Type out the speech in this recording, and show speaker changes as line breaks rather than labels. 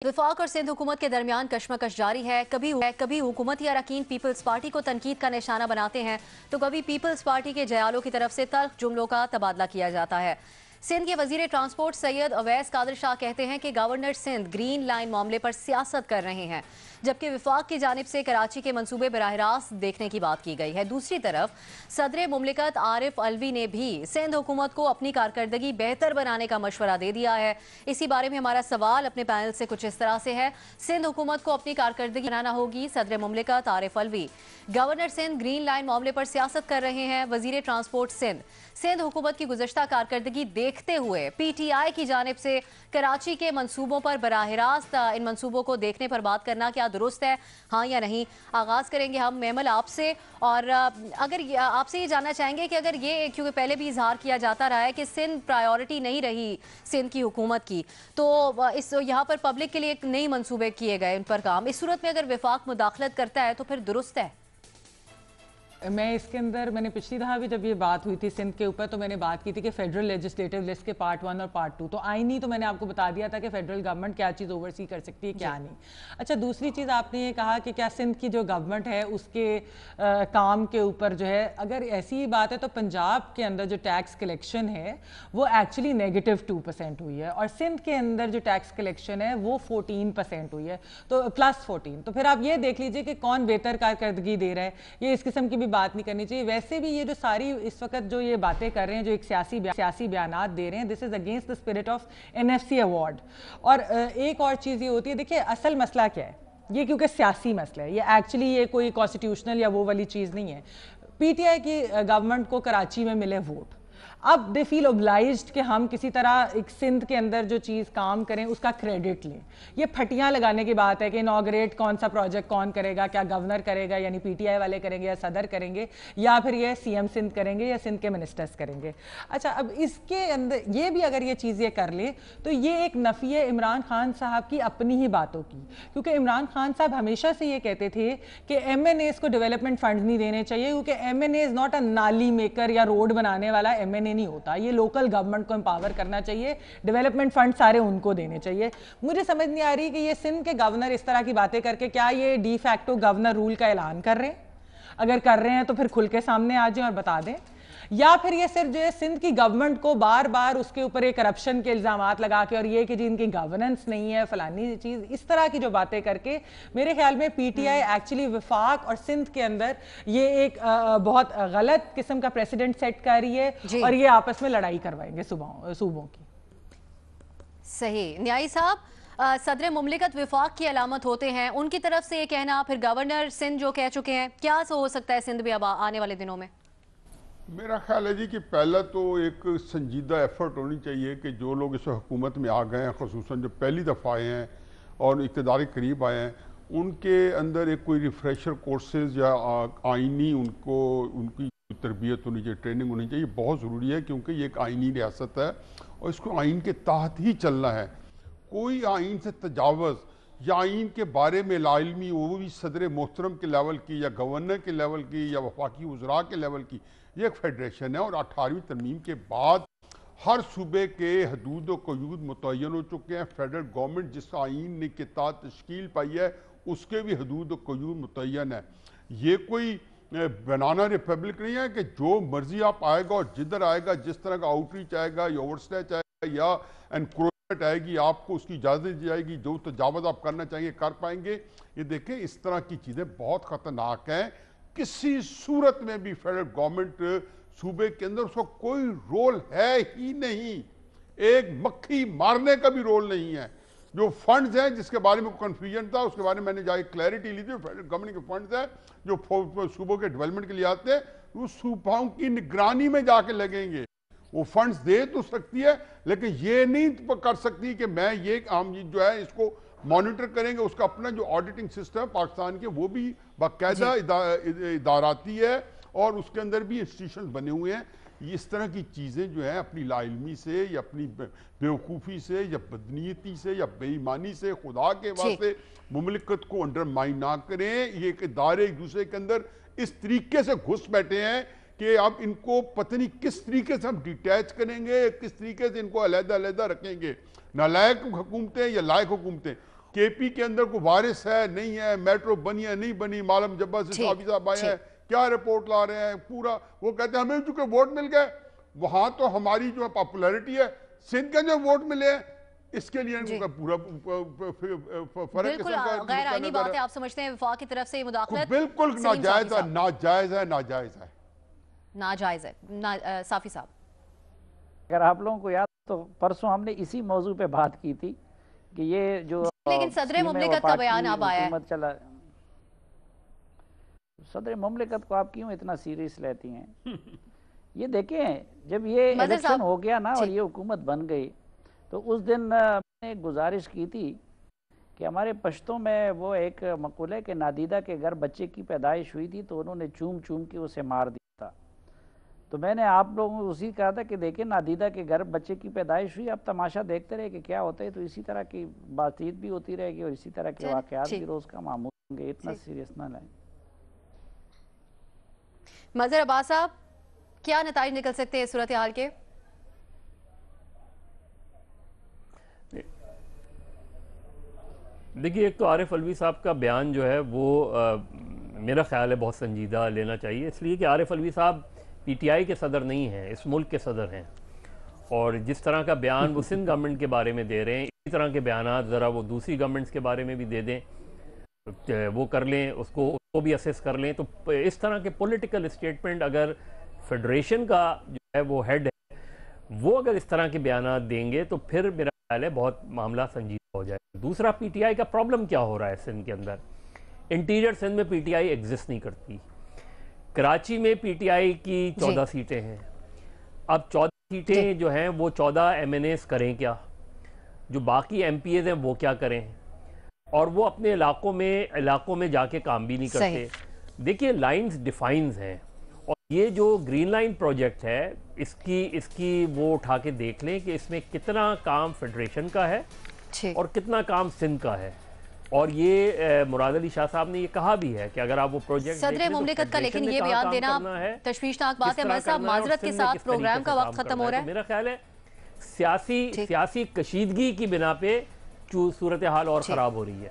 वफाक और सिंध हुकूमत के दरमियान कशमकश जारी है। कभी हुकूमती अरकान पीपल्स पार्टी को तनकीद का निशाना बनाते हैं तो कभी पीपल्स पार्टी के जयालों की तरफ से तल्ख जुमलों का तबादला किया जाता है। सिंध के वजीर ट्रांसपोर्ट सैयद अवैस कादिर शाह कहते हैं कि गवर्नर सिंध ग्रीन लाइन मामले पर सियासत कर रहे हैं, जबकि वफाक की जानिब से कराची के मंसूबे बराह रास्त देखने की बात की गई है। दूसरी तरफ सदर मुमलिकत आरिफ अलवी ने भी सिंध हुकूमत को अपनी कारकर्दगी बेहतर बनाने का मशवरा दे दिया है। इसी बारे में हमारा सवाल अपने पैनल से कुछ इस तरह से है। सिंध हुकूमत को अपनी कारकर्दगी बनाना होगी। सदर मुमलिकत Arif Alvi governor Sindh green line मामले पर सियासत कर रहे हैं। वजीर ट्रांसपोर्ट सिंध हुकूमत की गुज़श्ता कारकर्दगी देखते हुए PTI की जानिब से कराची के मंसूबों पर बराह रास्त इन मंसूबों को देखने पर बात करना क्या दुरुस्त है, हाँ या नहीं। आगाज करेंगे हम मेमल आपसे, और अगर आपसे ये जानना चाहेंगे कि अगर ये, क्योंकि पहले भी इजहार किया जाता रहा है कि सिंध प्रायोरिटी नहीं रही सिंध की हुकूमत की, तो इस यहाँ पर पब्लिक के लिए एक नई मंसूबे किए गए उन पर काम, इस सूरत में अगर वफाक मुदाखलत करता है तो फिर दुरुस्त है?
मैं इसके अंदर मैंने पिछली दफ़ा भी जब ये बात हुई थी सिंध के ऊपर तो मैंने बात की थी कि फेडरल लेजिस्लेटिव लिस्ट के पार्ट 1 और पार्ट 2 तो आईनी तो मैंने आपको बता दिया था कि फेडरल गवर्नमेंट क्या चीज़ ओवरसी कर सकती है क्या नहीं। अच्छा, दूसरी चीज़ आपने ये कहा कि क्या सिंध की जो गवर्नमेंट है उसके काम के ऊपर जो है, अगर ऐसी ही बात है तो पंजाब के अंदर जो टैक्स कलेक्शन है वो एक्चुअली -2% हुई है और सिंध के अंदर जो टैक्स कलेक्शन है वो 14% हुई है, तो +14। तो फिर आप ये देख लीजिए कि कौन बेहतर कारकर्दगी दे रहा है। ये इस किस्म की भी बात नहीं करनी चाहिए। वैसे भी ये जो सारी इस वक्त जो ये बातें कर रहे हैं, जो एक सियासी बयानात दे रहे हैं, this is against the spirit of NFC award. और एक और चीज़ ये होती है, देखिए असल मसला क्या है, ये क्योंकि सियासी मसला है, ये एक्चुअली ये कोई कॉन्स्टिट्यूशनल या वो वाली चीज़ नहीं है। PTI की गवर्नमेंट को कराची में मिले वोट, अब दे फील ओब्लाइज्ड कि हम किसी तरह एक सिंध के अंदर जो चीज़ काम करें उसका क्रेडिट लें। ये फटियां लगाने की बात है कि इनॉग्रेट कौन सा प्रोजेक्ट कौन करेगा, क्या गवर्नर करेगा यानी PTI वाले करेंगे या सदर करेंगे या फिर ये CM सिंध करेंगे या सिंध के मिनिस्टर्स करेंगे। अच्छा, अब इसके अंदर ये भी अगर ये चीज़ ये कर ले तो ये एक नफ़ी है इमरान खान साहब की अपनी ही बातों की, क्योंकि इमरान खान साहब हमेशा से ये कहते थे कि MNAs को डेवलपमेंट फंड नहीं देने चाहिए, क्योंकि MNA इज़ नॉट अ नाली मेकर या रोड बनाने वाला MNA नहीं होता। ये लोकल गवर्नमेंट को एम्पावर करना चाहिए, डेवलपमेंट फंड सारे उनको देने चाहिए। मुझे समझ नहीं आ रही कि ये सिंध के गवर्नर इस तरह की बातें करके क्या ये डी फैक्टो गवर्नर रूल का ऐलान कर रहे हैं? अगर कर रहे हैं तो फिर खुल के सामने आ जाएं और बता दें, या फिर ये सिर्फ जो है सिंध की गवर्नमेंट को बार बार उसके ऊपर एक करप्शन के इल्जामात लगा के और ये कि जी इनकी गवर्नेंस नहीं है फलानी चीज, इस तरह की जो बातें करके मेरे ख्याल में PTI एक्चुअली वफाक और सिंध के अंदर ये एक बहुत गलत किस्म का प्रेसिडेंट सेट कर रही है और ये आपस में लड़ाई करवाएंगे सूबों की।
सही। न्यायी साहब, सदर मुमलिकत वफाक की अलामत होते हैं, उनकी तरफ से ये कहना, फिर गवर्नर सिंध जो कह चुके हैं, क्या हो सकता है सिंध में अब आने वाले दिनों में?
मेरा ख्याल है जी कि पहला तो एक संजीदा एफर्ट होनी चाहिए कि जो लोग इस हुकूमत में आ गए हैं, ख़ुसूसन जो पहली दफ़ा आए हैं और इक़्तिदार के करीब आए हैं, उनके अंदर एक कोई रिफ्रेशर कोर्सेज या आइनी उनकी तरबियत होनी चाहिए, ट्रेनिंग होनी चाहिए, बहुत ज़रूरी है, क्योंकि ये एक आइनी रियासत है और इसको आइन के तहत ही चलना है। कोई आइन से तजावज़ या आइन के बारे में लाइलमी, वो भी सदर मोहतरम के लेवल की या गवर्नर के लेवल की या वफाकी वज़रा के लेवल की, ये एक फेडरेशन है और 18वीं तरमीम के बाद हर सूबे के हदूद व क़यूद मुतय्यन हो चुके हैं। फेडरल गवर्नमेंट जिस आइन ने के तहत तश्कील पाई है उसके भी हदूद व क़यूद मुतय्यन है। ये कोई बनाना रिपब्लिक नहीं है कि जो मर्जी आप आएगा और जिधर आएगा, जिस तरह का आउटरीच आएगा या ओवरस्टेच आएगा या एनक्रोचमेंट आएगी, आपको उसकी इजाज़त दी जाएगी, जो तजावज़ आप करना चाहिए कर पाएंगे। ये देखें, इस तरह की चीज़ें बहुत ख़तरनाक हैं। किसी सूरत में भी फेडरल गवर्नमेंट सूबे के अंदर उसका कोई रोल है ही नहीं, एक मक्खी मारने का भी रोल नहीं है। जो फंड्स हैं जिसके बारे में कन्फ्यूजन था, उसके बारे में मैंने जाके क्लैरिटी ली थी। फेडरल गवर्नमेंट के फंड्स हैं जो सूबों के डेवलपमेंट के लिए आते हैं, वो सूबाओं की निगरानी में जाके लगेंगे। वो फंड्स दे तो सकती है लेकिन ये नहीं कर सकती कि मैं ये आम जो है इसको मॉनिटर करेंगे। उसका अपना जो ऑडिटिंग सिस्टम है पाकिस्तान के, वो भी बाकायदा इदाराती है और उसके अंदर भी इंस्टीट्यूशन बने हुए हैं। इस तरह की चीज़ें जो है अपनी लाइलमी से या अपनी बेवकूफ़ी से या बदनीयती से या बेईमानी से खुदा के वास्ते मुमलिकत को अंडरमाइन ना करें। ये इदारे एक दूसरे के अंदर इस तरीके से घुस बैठे हैं कि अब इनको पता नहीं किस तरीके से हम डिटैच करेंगे, किस तरीके से इनको अलहदा अलहदा रखेंगे। नालायक हुकूमतें या लायक हुकूमतें, केपी के अंदर कोई वारिस है नहीं है, मेट्रो बनी है नहीं बनी, मालूम जब्बा से साफी साहब आए हैं, क्या रिपोर्ट ला रहे हैं पूरा, वो कहते हैं हमें चूंकि वोट मिल गए, वहां तो हमारी जो पॉपुलैरिटी है, सिंध के जो वोट मिले हैं इसके लिए इनका पूरा फर्क।
बिल्कुल गैर आईनी बात है, आप समझते हैं वफाक की तरफ से मुदाखलत
बिल्कुल नाजायज है, नाजायज है, नाजायज है,
नाजायज है। साफी साहब,
अगर आप लोगों को याद तो परसों हमने इसी मौजू पे बात की थी कि ये जो
लेकिन सदर मुमलिकत का बयान अब आया है।
चला सदर मुमलिकत को आप क्यों इतना सीरियस लेती हैं? ये देखें, जब ये इलेक्शन हो गया ना और ये हुकूमत बन गई तो उस दिन मैंने एक गुजारिश की थी कि हमारे पश्तों में वो एक मक़ूल है कि नादीदा के घर बच्चे की पैदाइश हुई थी तो उन्होंने चूम चूम के उसे मार दिया था। तो मैंने आप लोगों को उसी कहा था कि देखें, नादीदा के घर बच्चे की पैदाइश हुई, अब तमाशा देखते रहे कि क्या होता है। तो इसी तरह की बातचीत भी होती रहेगी और इसी तरह के वाक़यात भी रोज़ का मामूल होंगे, इतना सीरियस ना लें।
मज़हर अब्बास साहब, क्या नताइज निकल सकते हैं सूरत हाल के?
देखिए, एक तो आरिफ अलवी साहब का बयान जो है वो मेरा ख्याल है बहुत संजीदा लेना चाहिए, इसलिए कि आरिफ अलवी साहब पीटीआई के सदर नहीं हैं, इस मुल्क के सदर हैं। और जिस तरह का बयान वो सिंध गवर्नमेंट के बारे में दे रहे हैं, इसी तरह के बयान ज़रा वो दूसरी गवर्नमेंट्स के बारे में भी दे दें, वो कर लें, उसको भी असेस कर लें। तो इस तरह के पॉलिटिकल स्टेटमेंट अगर फेडरेशन का जो है वो हेड है, वो अगर इस तरह के बयान देंगे तो फिर मेरा ख्याल है बहुत मामला संजीदा हो जाएगा। दूसरा, पीटीआई का प्रॉब्लम क्या हो रहा है सिंध के अंदर? इंटीरियर सिंध में पीटीआई एग्जिस्ट नहीं करती। कराची में पीटीआई की 14 सीटें हैं। अब 14 सीटें जो हैं वो 14 एमएनएस करें क्या, जो बाकी एमपीएज हैं वो क्या करें, और वो अपने इलाकों में जाके काम भी नहीं करते। देखिए, लाइंस डिफाइंस हैं, और ये जो ग्रीन लाइन प्रोजेक्ट है इसकी वो उठा के देख लें कि इसमें कितना काम फेडरेशन का है और कितना काम सिंध का है। और ये मुराद अली शाह साहब ने ये कहा भी है कि अगर आप वो प्रोजेक्ट
सदर मुमलिकत का लेकिन ये बयान देना तशवीशनाक बात है। मज़हर साहब, माजरत के साथ प्रोग्राम का वक्त खत्म हो रहा है।
मेरा ख्याल है सियासी कशीदगी की बिना पे सूरत हाल और ख़राब हो रही है।